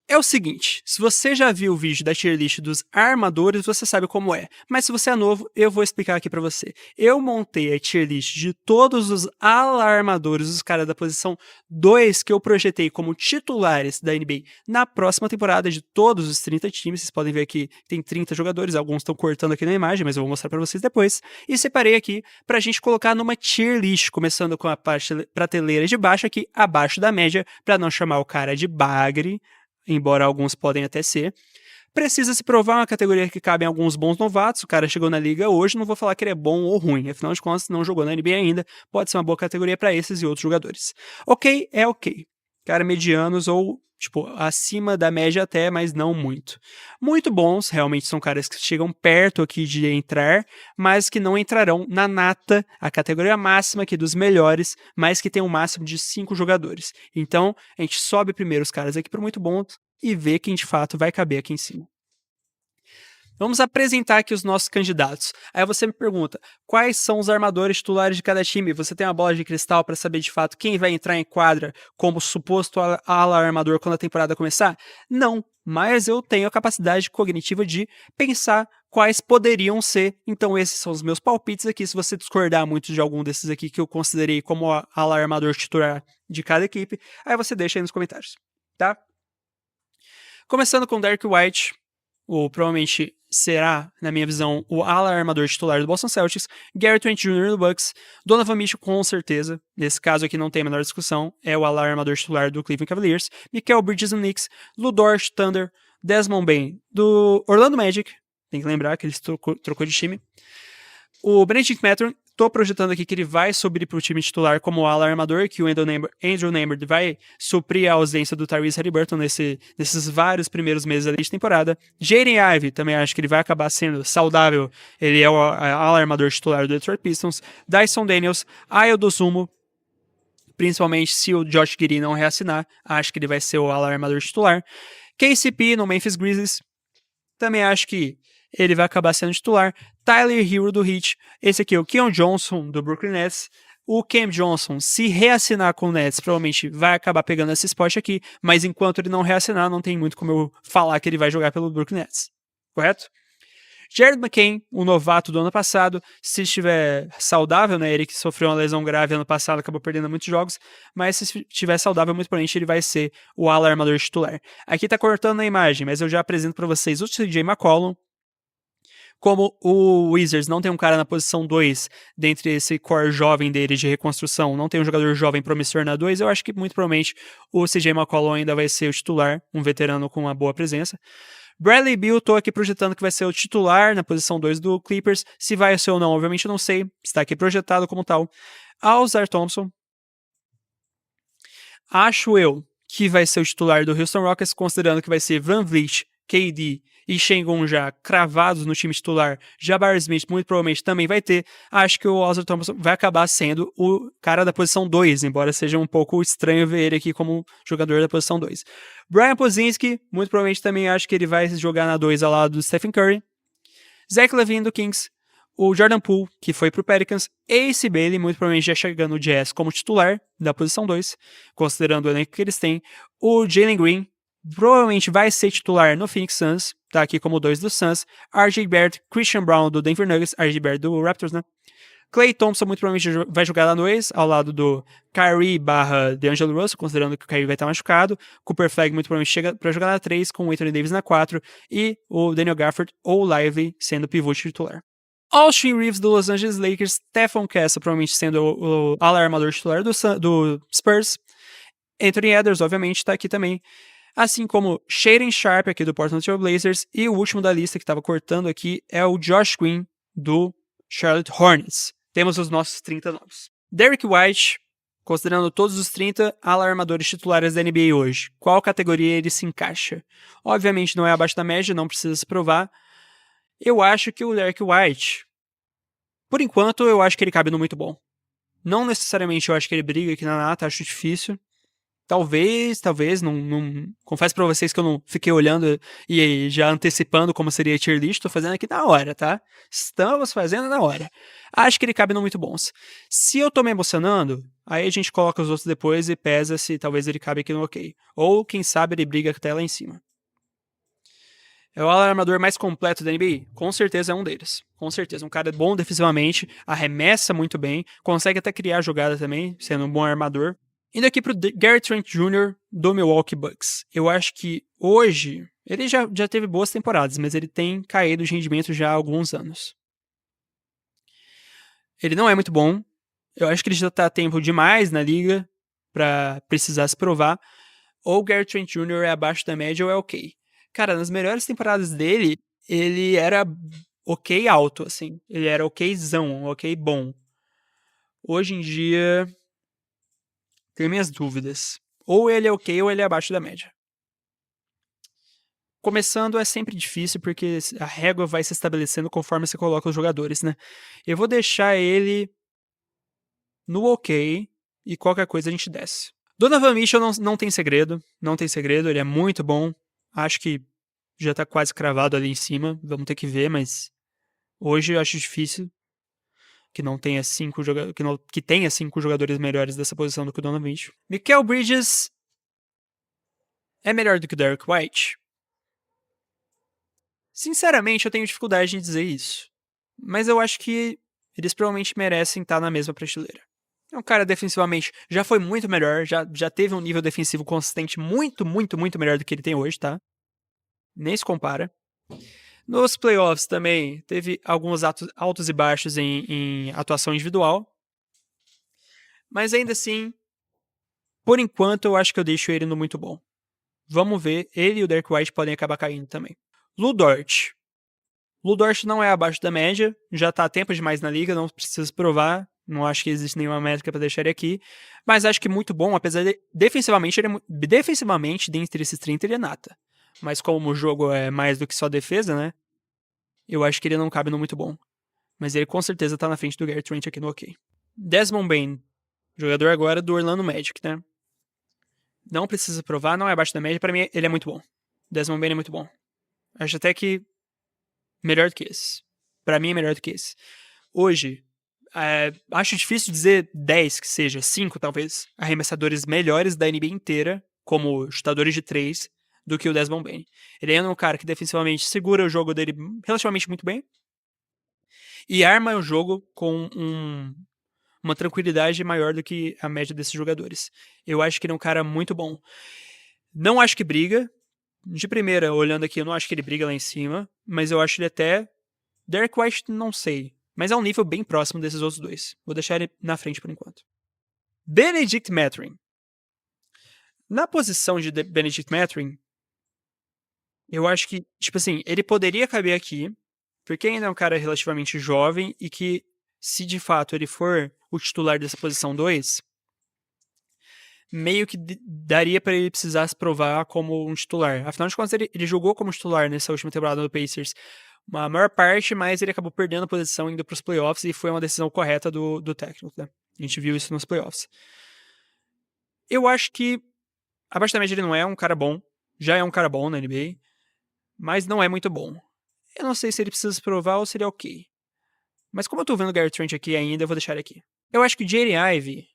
É o seguinte, se você já viu o vídeo da tier list dos armadores, você sabe como é. Mas se você é novo, eu vou explicar aqui pra você. Eu montei a tier list de todos os alarmadores, os caras da posição 2 que eu projetei como titulares da NBA na próxima temporada de todos os 30 times. Vocês podem ver aqui, tem 30 jogadores, alguns estão cortando aqui na imagem, mas eu vou mostrar pra vocês depois. E separei aqui pra gente colocar numa tier list, começando com a prateleira de baixo aqui, abaixo da média, pra não chamar o cara de bagre, embora alguns podem até ser. Precisa se provar uma categoria que cabe em alguns bons novatos. O cara chegou na liga hoje, não vou falar que ele é bom ou ruim, afinal de contas não jogou na NBA ainda, pode ser uma boa categoria para esses e outros jogadores. Ok, é ok. Cara medianos ou tipo acima da média até, mas não muito. Muito bons, realmente são caras que chegam perto aqui de entrar, mas que não entrarão na nata, a categoria máxima aqui dos melhores, mas que tem um máximo de 5 jogadores. Então, a gente sobe primeiro os caras aqui para muito bons e vê quem de fato vai caber aqui em cima. Vamos apresentar aqui os nossos candidatos. Aí você me pergunta, quais são os armadores titulares de cada time? Você tem uma bola de cristal para saber de fato quem vai entrar em quadra como suposto ala armador quando a temporada começar? Não, mas eu tenho a capacidade cognitiva de pensar quais poderiam ser. Então esses são os meus palpites aqui. Se você discordar muito de algum desses aqui que eu considerei como ala armador titular de cada equipe, aí você deixa aí nos comentários, tá? Começando com Derrick White, ou provavelmente será, na minha visão, o ala armador titular do Boston Celtics, Gary Trent Jr. do Bucks, Donovan Mitchell com certeza, nesse caso aqui não tem a menor discussão, é o ala armador titular do Cleveland Cavaliers, Mikal Bridges do Knicks, Lu Dort Thunder, Desmond Bane do Orlando Magic, tem que lembrar que ele trocou de time, o Benedict Mathurin, tô projetando aqui que ele vai subir para o time titular como ala armador, que o Andrew Nembhard vai suprir a ausência do Tyrese Haliburton nesses vários primeiros meses ali de temporada. Jaden Ivey, também acho que ele vai acabar sendo saudável, ele é o ala armador titular do Detroit Pistons. Dyson Daniels, Ayo Dosunmu, principalmente se o Josh Giddey não reassinar, acho que ele vai ser o ala armador titular. KCP no Memphis Grizzlies, também acho que ele vai acabar sendo titular. Tyler Hero do Heat, esse aqui é o Keon Johnson do Brooklyn Nets. O Cam Johnson, se reassinar com o Nets, provavelmente vai acabar pegando esse spot aqui, mas enquanto ele não reassinar, não tem muito como eu falar que ele vai jogar pelo Brooklyn Nets, correto? Jared McCain, o novato do ano passado, se estiver saudável, né, ele que sofreu uma lesão grave ano passado, acabou perdendo muitos jogos, mas se estiver saudável, muito provavelmente ele vai ser o ala armador titular. Aqui tá cortando na imagem, mas eu já apresento para vocês o CJ McCollum. Como o Wizards não tem um cara na posição 2, dentre esse core jovem dele de reconstrução, não tem um jogador jovem promissor na 2, eu acho que muito provavelmente o CJ McCollum ainda vai ser o titular, um veterano com uma boa presença. Bradley Beal, tô aqui projetando que vai ser o titular na posição 2 do Clippers, se vai ser ou não, obviamente eu não sei, está aqui projetado como tal. Ausar Thompson, acho eu que vai ser o titular do Houston Rockets, considerando que vai ser VanVleet, KD e Sengun já cravados no time titular, Jabari Smith muito provavelmente também vai ter, acho que o Ausar Thompson vai acabar sendo o cara da posição 2, embora seja um pouco estranho ver ele aqui como jogador da posição 2. Brian Pozinski, muito provavelmente também acho que ele vai jogar na 2 ao lado do Stephen Curry. Zach LaVine do Kings, o Jordan Poole, que foi pro Pelicans, Ace Bailey, muito provavelmente já chegando no Jazz como titular da posição 2, considerando o elenco que eles têm. O Jalen Green, provavelmente vai ser titular no Phoenix Suns, tá aqui como 2 do Suns. RJ Barrett, Christian Brown do Denver Nuggets, RJ Barrett do Raptors, né? Klay Thompson muito provavelmente vai jogar na 2, ao lado do Kyrie / D'Angelo Russell, considerando que o Kyrie vai estar machucado. Cooper Flag muito provavelmente chega para jogar na 3, com o Anthony Davis na 4, e o Daniel Gafford ou Lively sendo pivô titular. Austin Reeves do Los Angeles Lakers, Stephon Castle provavelmente sendo o ala armador titular do Spurs. Anthony Edwards, obviamente, está aqui também. Assim como Shaedon Sharpe aqui do Portland Trail Blazers, e o último da lista que estava cortando aqui é o Josh Green do Charlotte Hornets. Temos os nossos 30 nomes. Derrick White, considerando todos os 30 ala-armadores titulares da NBA hoje, qual categoria ele se encaixa? Obviamente não é abaixo da média, não precisa se provar. Eu acho que o Derrick White, por enquanto, eu acho que ele cabe no muito bom. Não necessariamente eu acho que ele briga aqui na nata, acho difícil. Talvez, não confesso pra vocês que eu não fiquei olhando e já antecipando como seria a tier list, tô fazendo aqui na hora, tá? Estamos fazendo na hora. Acho que ele cabe no muito bons. Se eu tô me emocionando, aí a gente coloca os outros depois e pesa se talvez ele cabe aqui no ok. Ou, quem sabe, ele briga até lá em cima. É o alarmador mais completo da NBA? Com certeza é um deles. Com certeza. Um cara bom defensivamente, arremessa muito bem, consegue até criar jogada também, sendo um bom armador. Indo aqui pro Gary Trent Jr. do Milwaukee Bucks. Eu acho que hoje, ele já teve boas temporadas, mas ele tem caído de rendimento já há alguns anos. Ele não é muito bom. Eu acho que ele já tá tempo demais na liga pra precisar se provar. Ou o Gary Trent Jr. é abaixo da média ou é ok. Cara, nas melhores temporadas dele, ele era ok alto, assim. Ele era okzão, ok bom. Hoje em dia, tenho minhas dúvidas. Ou ele é ok ou ele é abaixo da média. Começando é sempre difícil porque a régua vai se estabelecendo conforme você coloca os jogadores, né? Eu vou deixar ele no ok e qualquer coisa a gente desce. Donovan Mitchell não tem segredo, não tem segredo, ele é muito bom. Acho que já tá quase cravado ali em cima, vamos ter que ver, mas hoje eu acho difícil que não tenha que tenha 5 jogadores melhores dessa posição do que o Donovan Mitchell. Mikal Bridges é melhor do que o Derek White? Sinceramente, eu tenho dificuldade em dizer isso. Mas eu acho que eles provavelmente merecem estar na mesma prateleira. É um cara defensivamente já foi muito melhor, já teve um nível defensivo consistente muito melhor do que ele tem hoje, tá? Nem se compara. Nos playoffs também teve alguns altos e baixos em atuação individual. Mas ainda assim, por enquanto, eu acho que eu deixo ele no muito bom. Vamos ver, ele e o Derek White podem acabar caindo também. Lu Dort. Lu Dort não é abaixo da média, já tá há tempo demais na liga, não precisa provar. Não acho que existe nenhuma métrica para deixar ele aqui. Mas acho que muito bom, apesar de defensivamente, dentre esses 30, ele é nata. Mas como o jogo é mais do que só defesa, né? Eu acho que ele não cabe no muito bom. Mas ele com certeza tá na frente do Gary Trent aqui no ok. Desmond Bane, jogador agora do Orlando Magic, né? Não precisa provar, não é abaixo da média. Para mim, ele é muito bom. Desmond Bane é muito bom. Acho até que melhor do que esse. Pra mim é melhor do que esse. Hoje, acho difícil dizer 10 que seja, 5 talvez, arremessadores melhores da NBA inteira, como chutadores de 3, do que o Desmond Bane. Ele é um cara que defensivamente segura o jogo dele relativamente muito bem e arma o jogo com uma tranquilidade maior do que a média desses jogadores. Eu acho que ele é um cara muito bom. Não acho que briga. De primeira, olhando aqui, eu não acho que ele briga lá em cima, mas eu acho ele até... Derek White, não sei. Mas é um nível bem próximo desses outros dois. Vou deixar ele na frente por enquanto. Benedict Mathurin. Na posição de Benedict Mathurin, eu acho que, tipo assim, ele poderia caber aqui, porque ainda é um cara relativamente jovem e que, se de fato ele for o titular dessa posição 2, meio que daria para ele precisar se provar como um titular. Afinal de contas, ele jogou como titular nessa última temporada do Pacers a maior parte, mas ele acabou perdendo a posição indo para os playoffs e foi uma decisão correta do técnico. Né? A gente viu isso nos playoffs. Eu acho que abaixo da média ele não é um cara bom, já é um cara bom na NBA, mas não é muito bom. Eu não sei se ele precisa se provar ou se ele é ok. Mas como eu tô vendo o Gary Trent aqui ainda, eu vou deixar ele aqui. Eu acho que o Jaden Ivey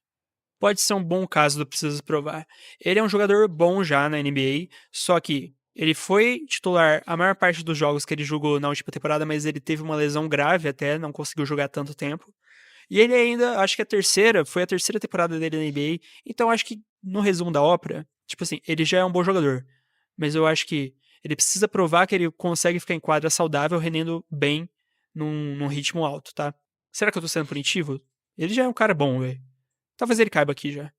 pode ser um bom caso do preciso provar. Ele é um jogador bom já na NBA, só que ele foi titular a maior parte dos jogos que ele jogou na última temporada, mas ele teve uma lesão grave até, não conseguiu jogar tanto tempo. E ele ainda, acho que foi a terceira temporada dele na NBA, então acho que no resumo da ópera, tipo assim, ele já é um bom jogador, mas eu acho que ele precisa provar que ele consegue ficar em quadra saudável, rendendo bem num ritmo alto, tá? Será que eu tô sendo punitivo? Ele já é um cara bom, velho. Talvez ele caiba aqui já.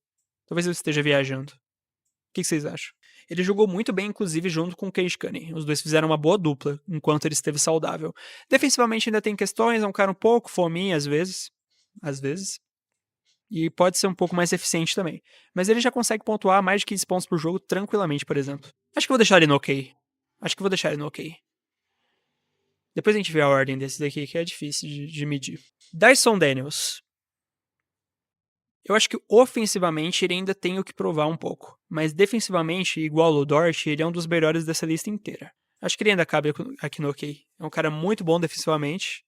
Talvez eu esteja viajando. O que vocês acham? Ele jogou muito bem, inclusive, junto com o Cade Cunningham. Os dois fizeram uma boa dupla, enquanto ele esteve saudável. Defensivamente ainda tem questões, é um cara um pouco fominha às vezes. Às vezes. E pode ser um pouco mais eficiente também. Mas ele já consegue pontuar mais de 15 pontos por jogo tranquilamente, por exemplo. Acho que vou deixar ele no ok. Depois a gente vê a ordem desse daqui, que é difícil de medir. Dyson Daniels. Eu acho que ofensivamente ele ainda tem o que provar um pouco. Mas defensivamente, igual o Dort, ele é um dos melhores dessa lista inteira. Acho que ele ainda cabe aqui no OK. É um cara muito bom defensivamente.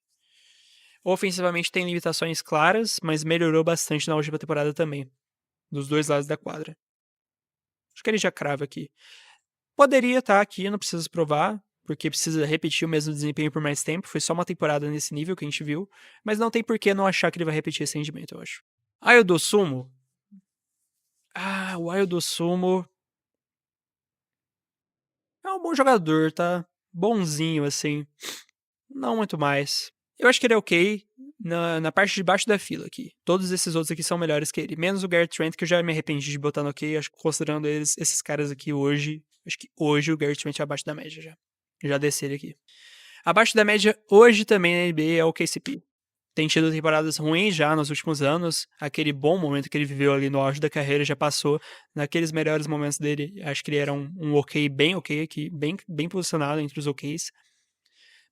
Ofensivamente tem limitações claras, mas melhorou bastante na última temporada também. Dos dois lados da quadra. Acho que ele já crava aqui. Poderia estar aqui, não precisa provar, porque precisa repetir o mesmo desempenho por mais tempo. Foi só uma temporada nesse nível que a gente viu. Mas não tem por que não achar que ele vai repetir esse rendimento, eu acho. Ayo Dosunmu. O Ayo Dosunmu é um bom jogador, tá? Bonzinho, assim. Não muito mais. Eu acho que ele é OK na parte de baixo da fila aqui. Todos esses outros aqui são melhores que ele. Menos o Gary Trent, que eu já me arrependi de botar no OK. Acho que considerando esses caras aqui hoje, acho que hoje o Gary Trent é abaixo da média já. Já desci ele aqui. Abaixo da média hoje também na NBA é o KCP. Tem tido temporadas ruins já nos últimos anos. Aquele bom momento que ele viveu ali no auge da carreira já passou. Naqueles melhores momentos dele, acho que ele era um OK, bem OK aqui, bem posicionado entre os OKs.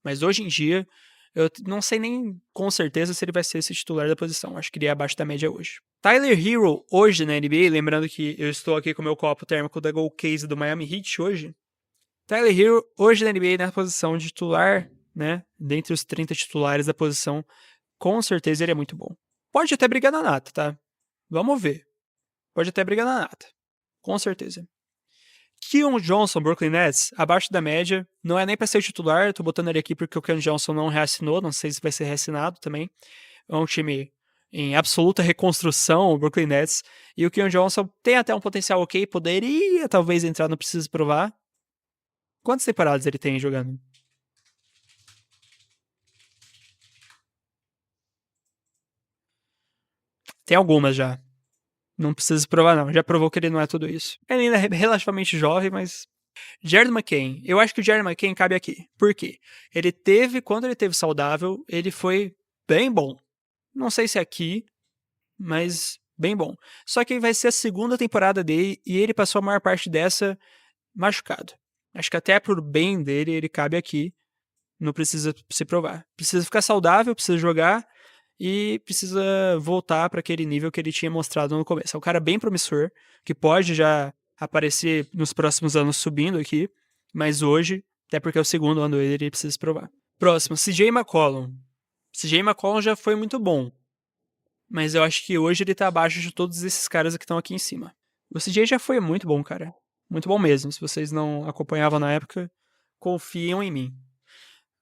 Mas hoje em dia, eu não sei nem com certeza se ele vai ser esse titular da posição. Acho que ele é abaixo da média hoje. Tyler Hero, hoje na NBA, lembrando que eu estou aqui com o meu copo térmico da Gold Case do Miami Heat hoje. Tyler Hero, hoje na NBA, na posição de titular, né? Dentre os 30 titulares da posição, com certeza ele é muito bom. Pode até brigar na nata, tá? Vamos ver. Pode até brigar na nata. Com certeza. Keon Johnson, Brooklyn Nets, abaixo da média. Não é nem pra ser titular, eu tô botando ele aqui porque o Keon Johnson não reassinou, não sei se vai ser reassinado também. É um time em absoluta reconstrução, o Brooklyn Nets. E o Keon Johnson tem até um potencial OK, poderia talvez entrar no Precisa Provar. Quantas temporadas ele tem jogando? Tem algumas já. Não precisa provar, não. Já provou que ele não é tudo isso. Ele ainda é relativamente jovem, mas... Jared McCain. Eu acho que o Jared McCain cabe aqui. Por quê? Quando ele teve saudável, ele foi bem bom. Não sei se é aqui, mas bem bom. Só que vai ser a segunda temporada dele e ele passou a maior parte dessa machucado. Acho que até por bem dele, ele cabe aqui. Não precisa se provar. Precisa ficar saudável, precisa jogar e precisa voltar para aquele nível que ele tinha mostrado no começo. É um cara bem promissor, que pode já aparecer nos próximos anos subindo aqui, mas hoje, até porque é o segundo ano dele, ele precisa se provar. Próximo, CJ McCollum. CJ McCollum já foi muito bom, mas eu acho que hoje ele tá abaixo de todos esses caras que estão aqui em cima. O CJ já foi muito bom, cara. Muito bom mesmo. Se vocês não acompanhavam na época, confiam em mim.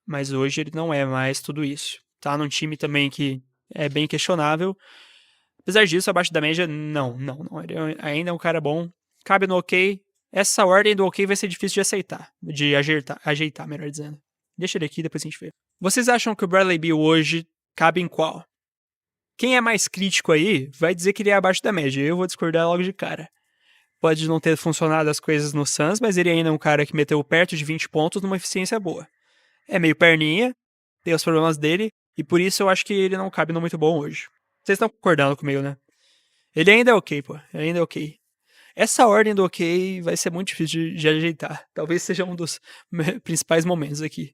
Mas hoje ele não é mais tudo isso. Tá num time também que é bem questionável. Apesar disso, abaixo da média, não. Ele ainda é um cara bom. Cabe no OK. Essa ordem do OK vai ser difícil de aceitar. De ajeitar, melhor dizendo. Deixa ele aqui, depois a gente vê. Vocês acham que o Bradley Beal hoje cabe em qual? Quem é mais crítico aí vai dizer que ele é abaixo da média. Eu vou discordar logo de cara. Pode não ter funcionado as coisas no Suns, mas ele ainda é um cara que meteu perto de 20 pontos numa eficiência boa. É meio perninha, tem os problemas dele, e por isso eu acho que ele não cabe no muito bom hoje. Vocês estão concordando comigo, né? Ele ainda é OK, pô. Ele ainda é OK. Essa ordem do OK vai ser muito difícil de ajeitar. Talvez seja um dos principais momentos aqui.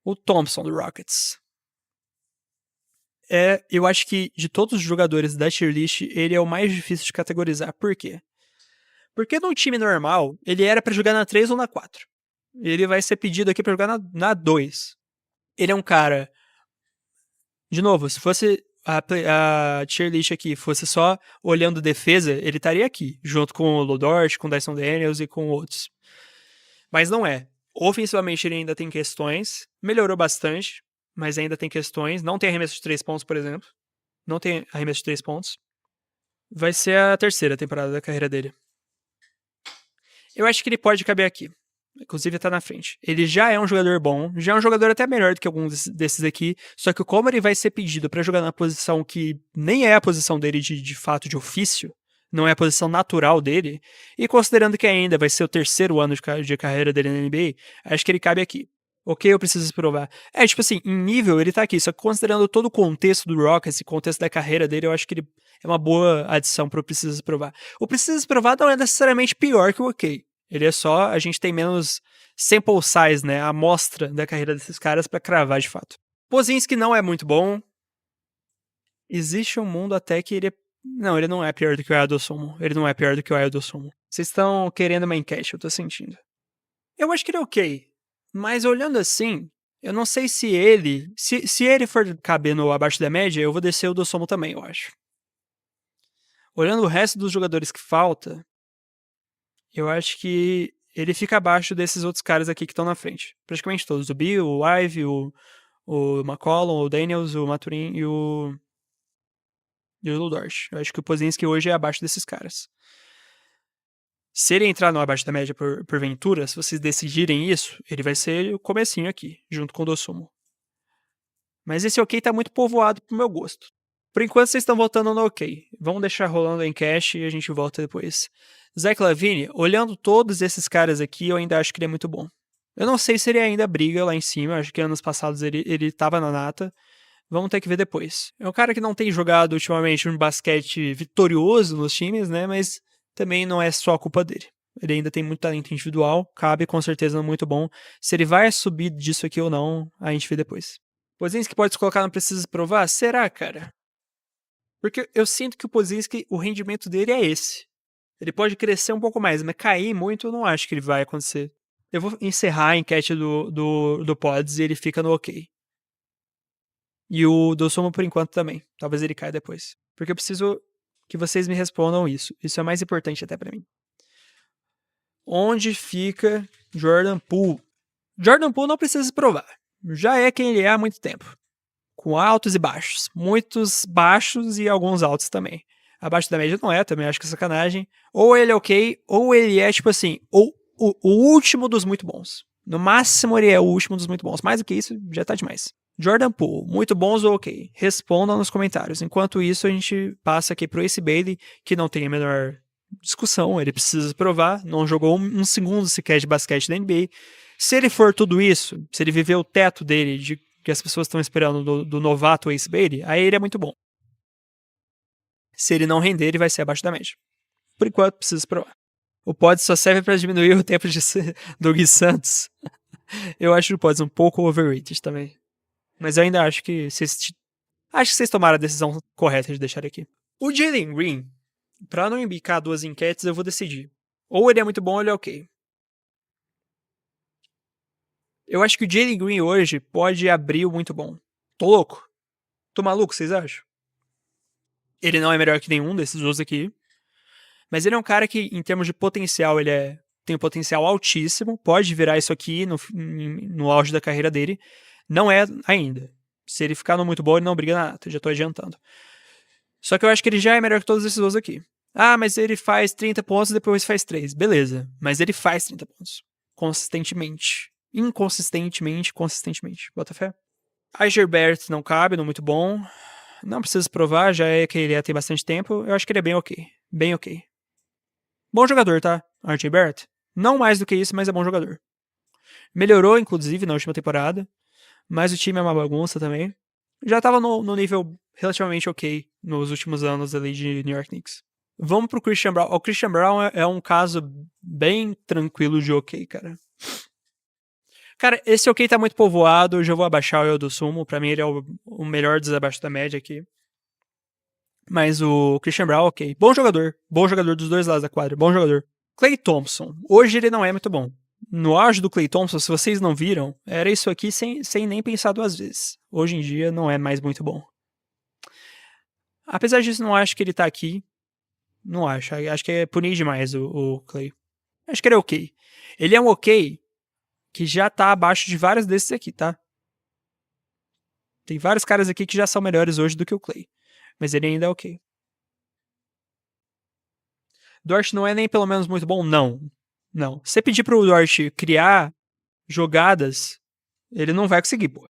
O Thompson, do Rockets. Eu acho que de todos os jogadores da tier list, ele é o mais difícil de categorizar. Por quê? Porque num time normal, ele era pra jogar na 3 ou na 4. Ele vai ser pedido aqui pra jogar na 2. Ele é um cara... De novo, se fosse a tier list aqui fosse só olhando defesa, ele estaria aqui, junto com o Lu Dort, com o Dyson Daniels e com outros. Mas não é. Ofensivamente ele ainda tem questões, melhorou bastante, mas ainda tem questões. Não tem arremesso de 3 pontos, por exemplo. Não tem arremesso de 3 pontos. Vai ser a terceira temporada da carreira dele. Eu acho que ele pode caber aqui. Inclusive tá na frente. Ele já é um jogador bom, já é um jogador até melhor do que alguns desses aqui, só que como ele vai ser pedido pra jogar na posição que nem é a posição dele de fato de ofício, não é a posição natural dele, e considerando que ainda vai ser o terceiro ano de carreira dele na NBA, acho que ele cabe aqui. OK, eu preciso provar. Tipo assim, em nível ele tá aqui, só que considerando todo o contexto do Rockets e contexto da carreira dele, eu acho que ele é uma boa adição pro Preciso Provar. O Preciso Provar não é necessariamente pior que o OK. Ele é só, a gente tem menos sample size, né, a amostra da carreira desses caras pra cravar de fato. Pozinski não é muito bom. Existe um mundo até que ele é Não, ele não é pior do que o Ailton. Ele não é pior do que o Ailton. Vocês estão querendo uma enquete, eu tô sentindo. Eu acho que ele é ok. Mas olhando assim, eu não sei se ele... Se ele for caber no abaixo da média, eu vou descer o Dosomo também, eu acho. Olhando o resto dos jogadores que falta, eu acho que ele fica abaixo desses outros caras aqui que estão na frente. Praticamente todos. O Bill, o Ive, o McCollum, o Daniels, o Maturin e o Ludort. Eu acho que o Pozinski hoje é abaixo desses caras. Se ele entrar no abaixo da média por Ventura, se vocês decidirem isso, ele vai ser o comecinho aqui, junto com o Dosumo. Mas esse ok tá muito povoado pro meu gosto. Por enquanto vocês estão voltando no ok. Vamos deixar rolando em cache e a gente volta depois. Zach LaVine, olhando todos esses caras aqui, eu ainda acho que ele é muito bom. Eu não sei se ele ainda briga lá em cima, acho que anos passados ele tava na nata. Vamos ter que ver depois. É um cara que não tem jogado ultimamente um basquete vitorioso nos times, né? Mas também não é só a culpa dele. Ele ainda tem muito talento individual, cabe com certeza muito bom. Se ele vai subir disso aqui ou não, a gente vê depois. Pozinski pode se colocar, não precisa provar? Será, cara? Porque eu sinto que o Pozinski, o rendimento dele é esse. Ele pode crescer um pouco mais, mas cair muito eu não acho que ele vai acontecer. Eu vou encerrar a enquete do Pods e ele fica no ok. E o Dosomo por enquanto também. Talvez ele caia depois. Porque eu preciso que vocês me respondam isso. Isso é mais importante até pra mim. Onde fica Jordan Poole? Jordan Poole não precisa se provar. Já é quem ele é há muito tempo. Com altos e baixos. Muitos baixos e alguns altos também. Abaixo da média não é, também acho que é sacanagem. Ou ele é ok, ou ele é tipo assim, o último dos muito bons. No máximo ele é o último dos muito bons. Mais do que isso, já tá demais. Jordan Poole, muito bons ou ok? Respondam nos comentários. Enquanto isso, a gente passa aqui pro Ace Bailey, que não tem a menor discussão, ele precisa provar, não jogou um segundo sequer de basquete da NBA. Se ele for tudo isso, se ele viver o teto dele, de que as pessoas estão esperando do novato Ace Bailey, aí ele é muito bom. Se ele não render, ele vai ser abaixo da média. Por enquanto, precisa provar. O pod só serve para diminuir o tempo do Gui Santos. Eu acho o pod um pouco overrated também. Mas eu ainda acho que vocês tomaram a decisão correta de deixar aqui. O Jalen Green, pra não embicar duas enquetes, eu vou decidir. Ou ele é muito bom ou ele é ok. Eu acho que o Jalen Green hoje pode abrir o muito bom. Tô louco? Tô maluco, vocês acham? Ele não é melhor que nenhum desses outros aqui. Mas ele é um cara que, em termos de potencial, tem um potencial altíssimo. Pode virar isso aqui no auge da carreira dele. Não é ainda. Se ele ficar no muito bom, ele não briga nada. Já tô adiantando. Só que eu acho que ele já é melhor que todos esses outros aqui. Ah, mas ele faz 30 pontos e depois faz 3. Beleza. Mas ele faz 30 pontos. Consistentemente. Consistentemente. Bota fé. A Gerbert não cabe no muito bom. Não precisa provar, já é que ele tem bastante tempo. Eu acho que ele é bem ok. Bem ok. Bom jogador, tá? RJ Barrett. Não mais do que isso, mas é bom jogador. Melhorou, inclusive, na última temporada. Mas o time é uma bagunça também. Já tava no nível relativamente ok nos últimos anos ali de New York Knicks. Vamos pro Christian Brown. O Christian Brown é um caso bem tranquilo de ok, cara. Cara, esse ok tá muito povoado. Eu já vou abaixar o El do Sumo. Pra mim ele é o melhor desabaixo da média aqui. Mas o Christian Brown, ok. Bom jogador. Bom jogador dos dois lados da quadra. Bom jogador. Klay Thompson. Hoje ele não é muito bom. No auge do Klay Thompson, se vocês não viram, era isso aqui sem nem pensar duas vezes. Hoje em dia não é mais muito bom. Apesar disso, não acho que ele tá aqui. Não acho. Acho que é punir demais o Klay. Acho que ele é ok. Ele é um ok que já tá abaixo de vários desses aqui, tá? Tem vários caras aqui que já são melhores hoje do que o Klay. Mas ele ainda é ok. Dort não é nem pelo menos muito bom? Não. Não. Se você pedir pro Dort criar jogadas, ele não vai conseguir, pô.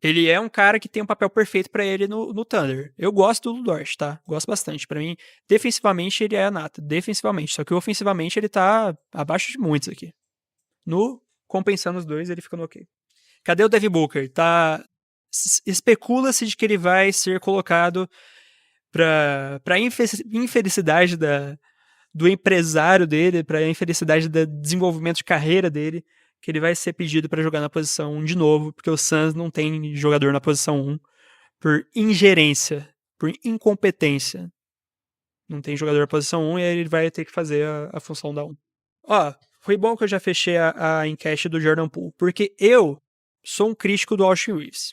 Ele é um cara que tem um papel perfeito pra ele no Thunder. Eu gosto do Dort, tá? Gosto bastante. Pra mim, defensivamente, ele é a nata. Defensivamente. Só que ofensivamente, ele tá abaixo de muitos aqui. No compensando os dois, ele fica no ok. Cadê o Devin Booker? Tá... Especula-se de que ele vai ser colocado pra infelicidade do empresário dele, pra infelicidade do desenvolvimento de carreira dele, que ele vai ser pedido para jogar na posição 1 de novo, porque o Suns não tem jogador na posição 1 por ingerência, por incompetência. Não tem jogador posição 1 e aí ele vai ter que fazer a função da 1. Ó, foi bom que eu já fechei a enquete do Jordan Poole, porque eu sou um crítico do Austin Reeves.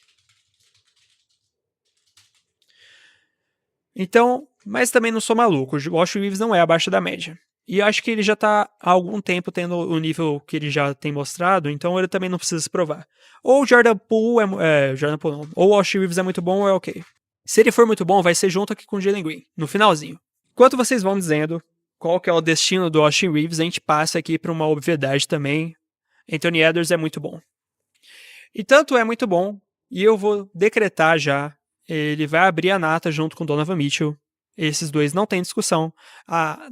Então, mas também não sou maluco. O Austin Reeves não é abaixo da média. E acho que ele já tá há algum tempo tendo o nível que ele já tem mostrado, então ele também não precisa se provar. Ou o Jordan Poole Jordan Poole não. Ou o Austin Reeves é muito bom ou é ok. Se ele for muito bom, vai ser junto aqui com o Jalen Green, no finalzinho. Enquanto vocês vão dizendo qual que é o destino do Austin Reeves, a gente passa aqui para uma obviedade também. Anthony Edwards é muito bom. E tanto é muito bom, e eu vou decretar já, ele vai abrir a nata junto com Donovan Mitchell. Esses dois não tem discussão. A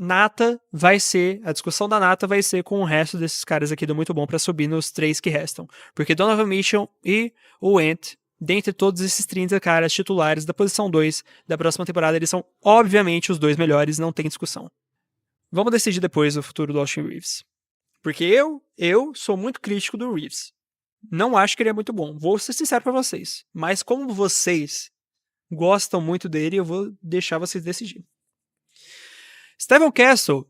discussão da nata vai ser com o resto desses caras aqui do muito bom para subir nos 3 que restam. Porque Donovan Mitchell e o Ant, dentre todos esses 30 caras titulares da posição 2 da próxima temporada, eles são obviamente os 2 melhores, não tem discussão. Vamos decidir depois o futuro do Austin Reeves. Porque eu sou muito crítico do Reeves. Não acho que ele é muito bom. Vou ser sincero pra vocês. Mas como vocês gostam muito dele, eu vou deixar vocês decidirem. Steven Castle.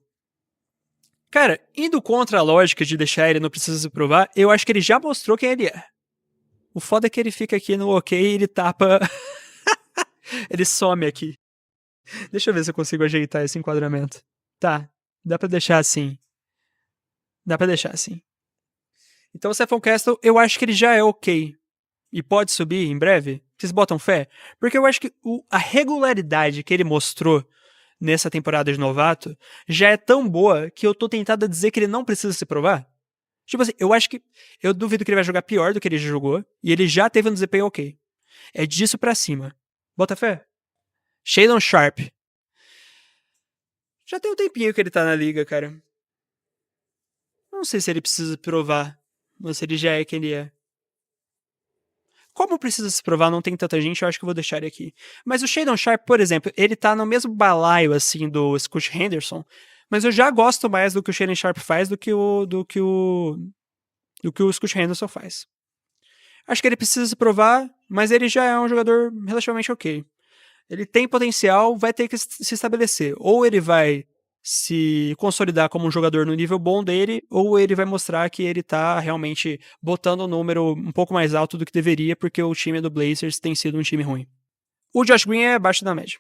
Cara, indo contra a lógica de deixar ele não precisa se provar, eu acho que ele já mostrou quem ele é. O foda é que ele fica aqui no ok e ele tapa... ele some aqui. Deixa eu ver se eu consigo ajeitar esse enquadramento. Tá, dá pra deixar assim. Então o Stephon Castle, eu acho que ele já é ok. E pode subir em breve. Vocês botam fé? Porque eu acho que a regularidade que ele mostrou nessa temporada de novato já é tão boa que eu tô tentado a dizer que ele não precisa se provar. Tipo assim, eu duvido que ele vai jogar pior do que ele já jogou, e ele já teve um desempenho ok. É disso pra cima. Bota fé? Shadon Sharp. Já tem um tempinho que ele tá na liga, cara. Não sei se ele precisa provar, ou se ele já é quem ele é. Como precisa se provar, não tem tanta gente, eu acho que eu vou deixar ele aqui. Mas o Shadon Sharp, por exemplo, ele tá no mesmo balaio, assim, do Scoot Henderson, mas eu já gosto mais do que o Shadon Sharp faz do que o Scoot Henderson faz. Acho que ele precisa se provar, mas ele já é um jogador relativamente ok. Ele tem potencial, vai ter que se estabelecer. Ou ele vai se consolidar como um jogador no nível bom dele, ou ele vai mostrar que ele tá realmente botando um número um pouco mais alto do que deveria, porque o time do Blazers tem sido um time ruim. O Josh Green é abaixo da média.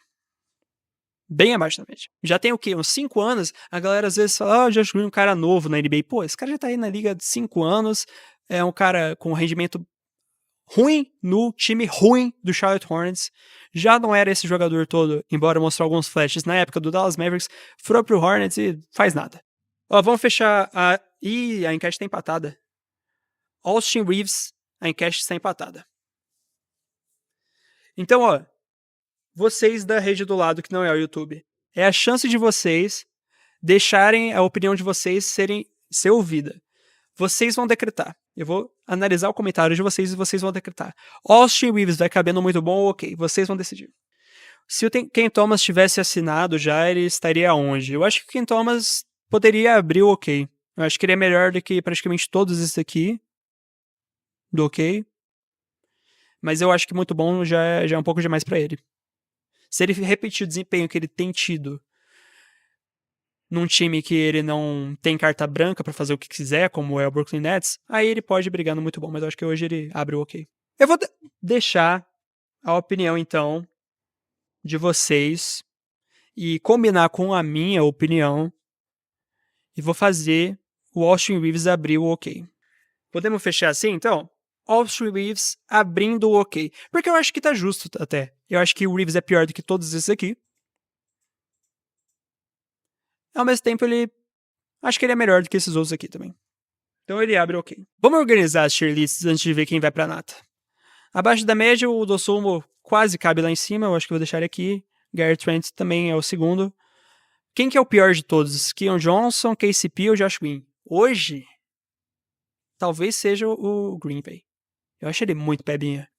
Bem abaixo da média. Já tem o quê? Uns 5 anos, a galera às vezes fala, o Josh Green é um cara novo na NBA. Pô, esse cara já tá aí na liga de 5 anos, é um cara com rendimento ruim no time ruim do Charlotte Hornets. Já não era esse jogador todo, embora mostrou alguns flashes na época do Dallas Mavericks, foi pro Hornets e faz nada. Ó, vamos fechar a... Ih, a enquete tá empatada. Austin Reeves, a enquete está empatada. Então, ó, vocês da rede do lado, que não é o YouTube, é a chance de vocês deixarem a opinião de vocês ser ouvida. Vocês vão decretar. Eu vou analisar o comentário de vocês e vocês vão decretar. Austin Reeves vai cabendo muito bom ou ok? Vocês vão decidir. Se o Ken Thomas tivesse assinado já, ele estaria onde? Eu acho que o Ken Thomas poderia abrir o ok. Eu acho que ele é melhor do que praticamente todos esses aqui. Do ok. Mas eu acho que muito bom já é um pouco demais pra ele. Se ele repetir o desempenho que ele tem tido num time que ele não tem carta branca pra fazer o que quiser, como é o Brooklyn Nets, aí ele pode brigar no muito bom, mas eu acho que hoje ele abre o ok. Eu vou deixar a opinião, então, de vocês e combinar com a minha opinião e vou fazer o Austin Reeves abrir o ok. Podemos fechar assim, então? Austin Reeves abrindo o ok. Porque eu acho que tá justo até. Eu acho que o Reeves é pior do que todos esses aqui. Ao mesmo tempo, acho que ele é melhor do que esses outros aqui também. Então ele abre ok. Vamos organizar as tier lists antes de ver quem vai pra nata. Abaixo da média, o Dosumo quase cabe lá em cima. Eu acho que vou deixar ele aqui. Gary Trent também é o segundo. Quem que é o pior de todos? Keon Johnson, KCP ou Josh Green? Hoje, talvez seja o Green, velho. Eu acho ele muito pebinha.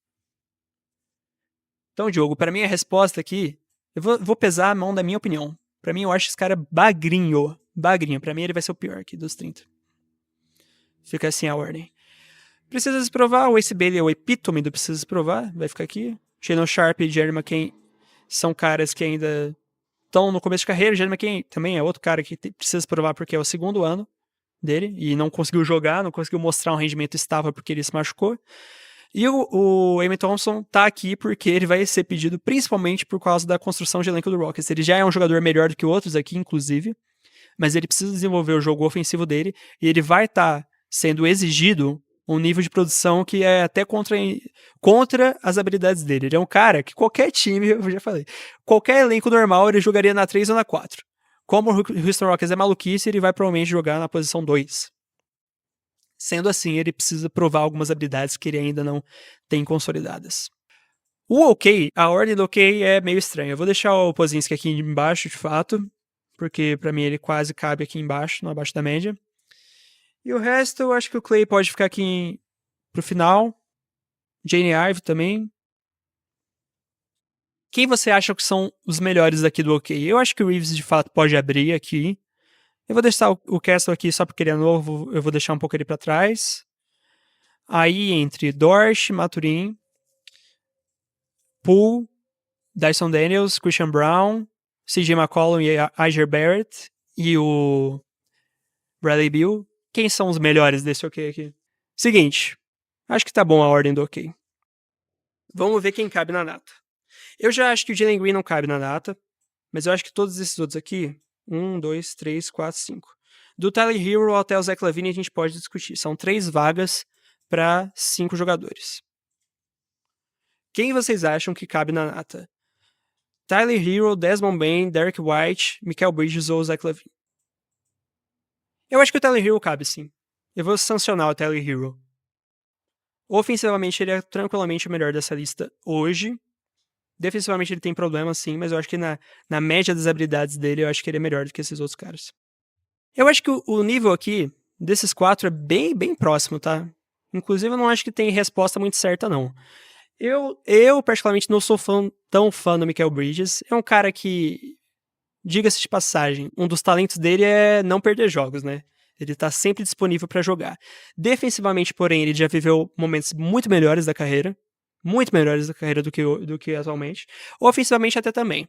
Então, Diogo, pra mim a resposta aqui... Eu vou pesar a mão da minha opinião. Pra mim, eu acho esse cara bagrinho. Bagrinho. Pra mim, ele vai ser o pior aqui dos 30. Fica assim a ordem. Precisa se provar. O Ace Bailey é o epítome do precisa se provar. Vai ficar aqui. Shannon Sharp e Jerry McCain são caras que ainda estão no começo de carreira. Jed McCain também é outro cara que precisa provar porque é o segundo ano dele e não conseguiu jogar, não conseguiu mostrar um rendimento estável porque ele se machucou. E o Amen Thompson tá aqui porque ele vai ser pedido principalmente por causa da construção de elenco do Rockets. Ele já é um jogador melhor do que outros aqui, inclusive, mas ele precisa desenvolver o jogo ofensivo dele e ele vai estar sendo exigido um nível de produção que é até contra as habilidades dele. Ele é um cara que qualquer time, eu já falei, qualquer elenco normal ele jogaria na 3 ou na 4. Como o Houston Rockets é maluquice, ele vai provavelmente jogar na posição 2. Sendo assim, ele precisa provar algumas habilidades que ele ainda não tem consolidadas. O OK, a ordem do OK é meio estranha. Eu vou deixar o Pozinski aqui embaixo, de fato, porque pra mim ele quase cabe aqui embaixo, não abaixo da média. E o resto, eu acho que o Clay pode ficar aqui pro final. Jane Ive também. Quem você acha que são os melhores aqui do OK? Eu acho que o Reeves, de fato, pode abrir aqui. Eu vou deixar o Castle aqui só porque ele é novo, eu vou deixar um pouco ele pra trás. Aí, entre Dort, Maturin, Poole, Dyson Daniels, Christian Brown, CJ McCollum e Iger Barrett e o Bradley Beal. Quem são os melhores desse OK aqui? Seguinte, acho que tá bom a ordem do OK. Vamos ver quem cabe na nata. Eu já acho que o Jalen Green não cabe na nata, mas eu acho que todos esses outros aqui, 1, 2, 3, 4, 5. Do Tyler Hero até o Zach LaVine a gente pode discutir. São 3 vagas para 5 jogadores. Quem vocês acham que cabe na nata? Tyler Hero, Desmond Bane, Derek White, Mikal Bridges ou Zach LaVine? Eu acho que o Tyler Hero cabe, sim. Eu vou sancionar o Tyler Hero. Ofensivamente, ele é tranquilamente o melhor dessa lista hoje. Defensivamente, ele tem problemas, sim, mas eu acho que na média das habilidades dele, eu acho que ele é melhor do que esses outros caras. Eu acho que o nível aqui, desses 4, é bem, bem próximo, tá? Inclusive, eu não acho que tem resposta muito certa, não. Eu particularmente, não sou tão fã do Mikal Bridges. É um cara que, diga-se de passagem, um dos talentos dele é não perder jogos, né? Ele tá sempre disponível para jogar. Defensivamente, porém, ele já viveu momentos muito melhores da carreira. Muito melhores da carreira do que atualmente. Ofensivamente, até também.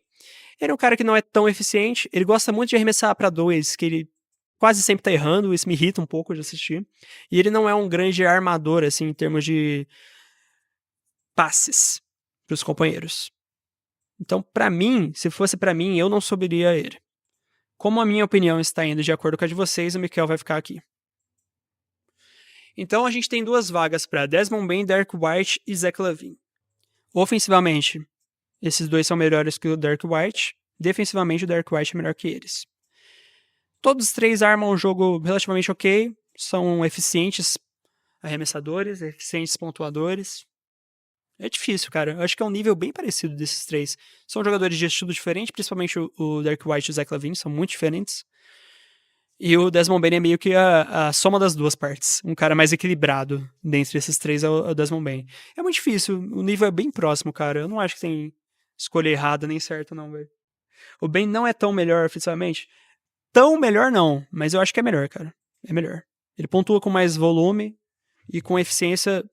Ele é um cara que não é tão eficiente. Ele gosta muito de arremessar para 2, que ele quase sempre tá errando. Isso me irrita um pouco de assistir. E ele não é um grande armador, assim, em termos de passes pros companheiros. Então, pra mim, se fosse pra mim, eu não subiria ele. Como a minha opinião está indo de acordo com a de vocês, o Mikal vai ficar aqui. Então, a gente tem 2 vagas para Desmond Bane, Derek White e Zach LaVine. Ofensivamente, esses 2 são melhores que o Derek White. Defensivamente, o Derek White é melhor que eles. Todos os 3 armam um jogo relativamente ok. São eficientes arremessadores, eficientes pontuadores. É difícil, cara. Eu acho que é um nível bem parecido desses 3. São jogadores de estilo diferente, principalmente o Derek White e o Zach LaVine, são muito diferentes. E o Desmond Bane é meio que a soma das 2 partes. Um cara mais equilibrado dentre esses 3 é o Desmond Bane. É muito difícil, o nível é bem próximo, cara. Eu não acho que tem escolha errada nem certa, não, velho. O Bane não é tão melhor oficialmente. Tão melhor não, mas eu acho que é melhor, cara. É melhor. Ele pontua com mais volume e com eficiência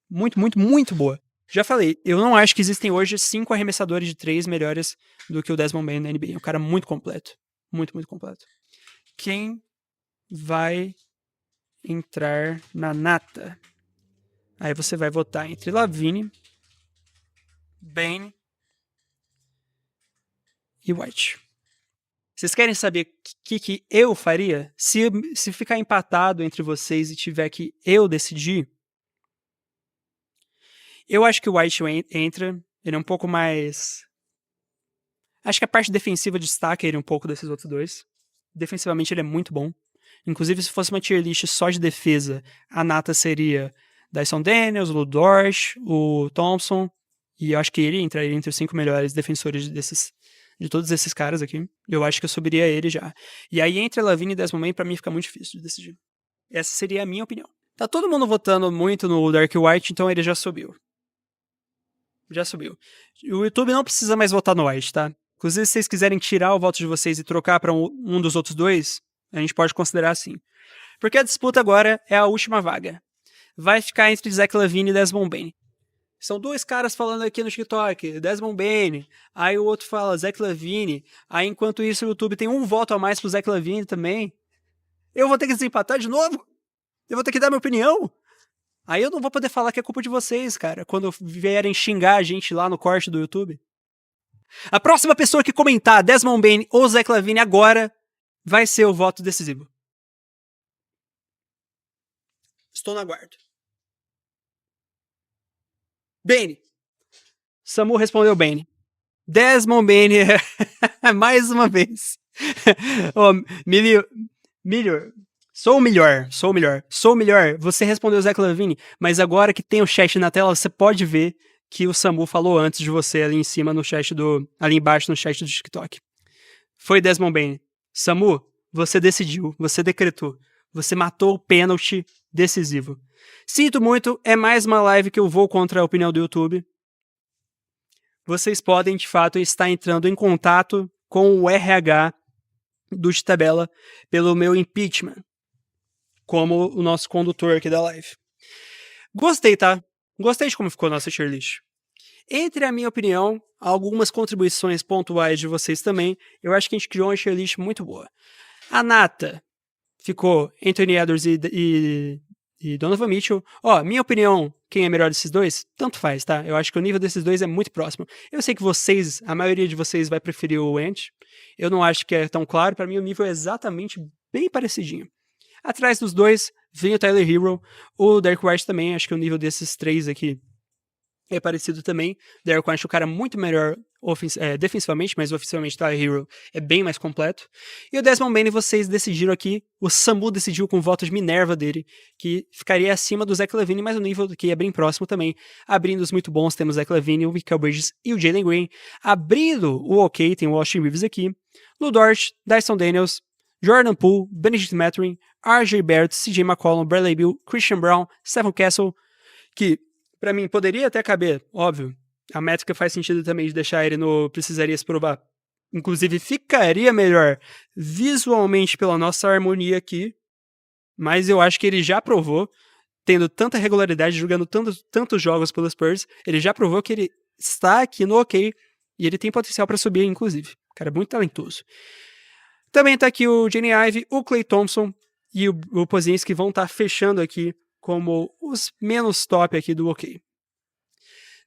muito, muito, muito boa. Já falei, eu não acho que existem hoje 5 arremessadores de 3 melhores do que o Desmond Bane na NBA. É um cara muito completo. Muito, muito completo. Quem vai entrar na nata? Aí você vai votar entre LaVine, Bane e White. Vocês querem saber o que eu faria? Se ficar empatado entre vocês e tiver que eu decidir, eu acho que o White entra. Ele é um pouco mais... Acho que a parte defensiva destaca ele um pouco desses outros 2. Defensivamente ele é muito bom. Inclusive, se fosse uma tier list só de defesa, a nata seria Dyson Daniels, o Lu Dort, o Thompson, e eu acho que ele entraria entre os 5 melhores defensores de todos esses caras aqui. Eu acho que eu subiria ele já. E aí, entre LaVine e Desmond Bane, pra mim fica muito difícil de decidir. Essa seria a minha opinião. Tá todo mundo votando muito no Derek White, então ele já subiu. Já subiu. O YouTube não precisa mais votar no White, tá? Inclusive, se vocês quiserem tirar o voto de vocês e trocar pra um dos outros 2, a gente pode considerar assim. Porque a disputa agora é a última vaga. Vai ficar entre Zach LaVine e Desmond Bane. São dois caras falando aqui no TikTok, Desmond Bane, aí o outro fala Zach LaVine, aí enquanto isso o YouTube tem um voto a mais pro Zach LaVine também. Eu vou ter que desempatar de novo? Eu vou ter que dar minha opinião? Aí eu não vou poder falar que é culpa de vocês, cara, quando vierem xingar a gente lá no corte do YouTube. A próxima pessoa que comentar Desmond Bane ou Zach LaVine agora vai ser o voto decisivo. Estou no aguardo. Bane. Samu respondeu Bane. Desmond Bane, mais uma vez. Oh, Melhor. Sou o melhor. Você respondeu Zach LaVine, mas agora que tem o chat na tela, você pode ver que o Samu falou antes de você ali em cima no chat ali embaixo no chat do TikTok. Foi Desmond Bane. Samu, você decidiu, você decretou. Você matou o pênalti decisivo. Sinto muito, é mais uma live que eu vou contra a opinião do YouTube. Vocês podem, de fato, estar entrando em contato com o RH do de tabela pelo meu impeachment, como o nosso condutor aqui da live. Gostei, tá? Gostei de como ficou a nossa tier list. Entre a minha opinião, algumas contribuições pontuais de vocês também, eu acho que a gente criou uma tier list muito boa. A nata ficou Anthony Edwards e Donovan Mitchell. Ó, minha opinião, quem é melhor desses dois? Tanto faz, tá? Eu acho que o nível desses dois é muito próximo. Eu sei que vocês, a maioria de vocês vai preferir o Ant. Eu não acho que é tão claro. Pra mim, o nível é exatamente bem parecidinho. Atrás dos dois, vem o Tyler Hero. O Derek White também, acho que o nível desses três aqui é parecido também. Derek White é um cara muito melhor defensivamente, mas ofensivamente o Tyler Hero é bem mais completo. E o Desmond Bane, vocês decidiram aqui, o Samu decidiu com o voto de Minerva dele, que ficaria acima do Zach LaVine, mas o nível que é bem próximo também. Abrindo os muito bons, temos o Zach LaVine, o Mikal Bridges e o Jalen Green. Abrindo o OK, tem o Austin Reeves aqui. Lu Dort, Dyson Daniels, Jordan Poole, Benedict Mathurin, RJ Barrett, CJ McCollum, Bradley Beal, Christian Brown, Stephen Castle, que pra mim poderia até caber, óbvio. A métrica faz sentido também de deixar ele no precisaria se provar. Inclusive ficaria melhor visualmente pela nossa harmonia aqui, mas eu acho que ele já provou, tendo tanta regularidade, jogando tantos jogos pelos Spurs, ele já provou que ele está aqui no OK e ele tem potencial pra subir, inclusive. O cara é muito talentoso. Também tá aqui o Jenny Ive, o Klay Thompson e o Pozinski vão estar fechando aqui como os menos top aqui do OK.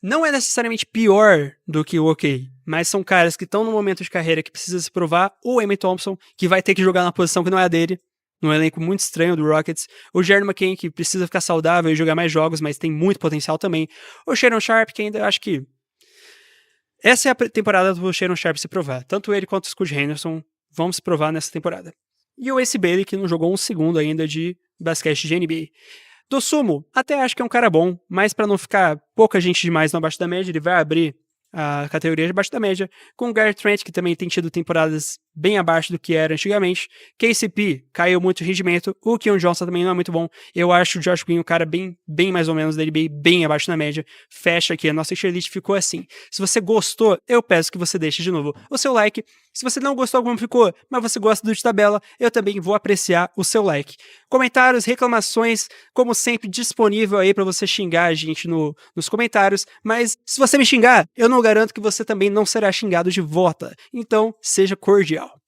Não é necessariamente pior do que o OK, mas são caras que estão no momento de carreira que precisa se provar. O Amy Thompson, que vai ter que jogar na posição que não é a dele, num elenco muito estranho do Rockets. O Jeremy McCain, que precisa ficar saudável e jogar mais jogos, mas tem muito potencial também. O Shaedon Sharpe, que ainda acho que essa é a temporada do Shaedon Sharpe se provar. Tanto ele quanto o Scoot Henderson vão se provar nessa temporada. E o Ace Bailey, que não jogou um segundo ainda de basquete de NBA. Do Sumo, até acho que é um cara bom, mas para não ficar pouca gente demais no abaixo da média, ele vai abrir a categoria de abaixo da média, com o Gary Trent, que também tem tido temporadas bem abaixo do que era antigamente. KCP caiu muito o rendimento, o Keon Johnson também não é muito bom. Eu acho o Josh Green um cara bem mais ou menos da NBA, bem abaixo da média. Fecha aqui, a nossa tier list ficou assim. Se você gostou, eu peço que você deixe de novo o seu like. Se você não gostou como ficou, mas você gosta do de tabela, eu também vou apreciar o seu like. Comentários, reclamações, como sempre, disponível aí para você xingar a gente nos comentários, mas se você me xingar, eu não garanto que você também não será xingado de volta. Então, seja cordial.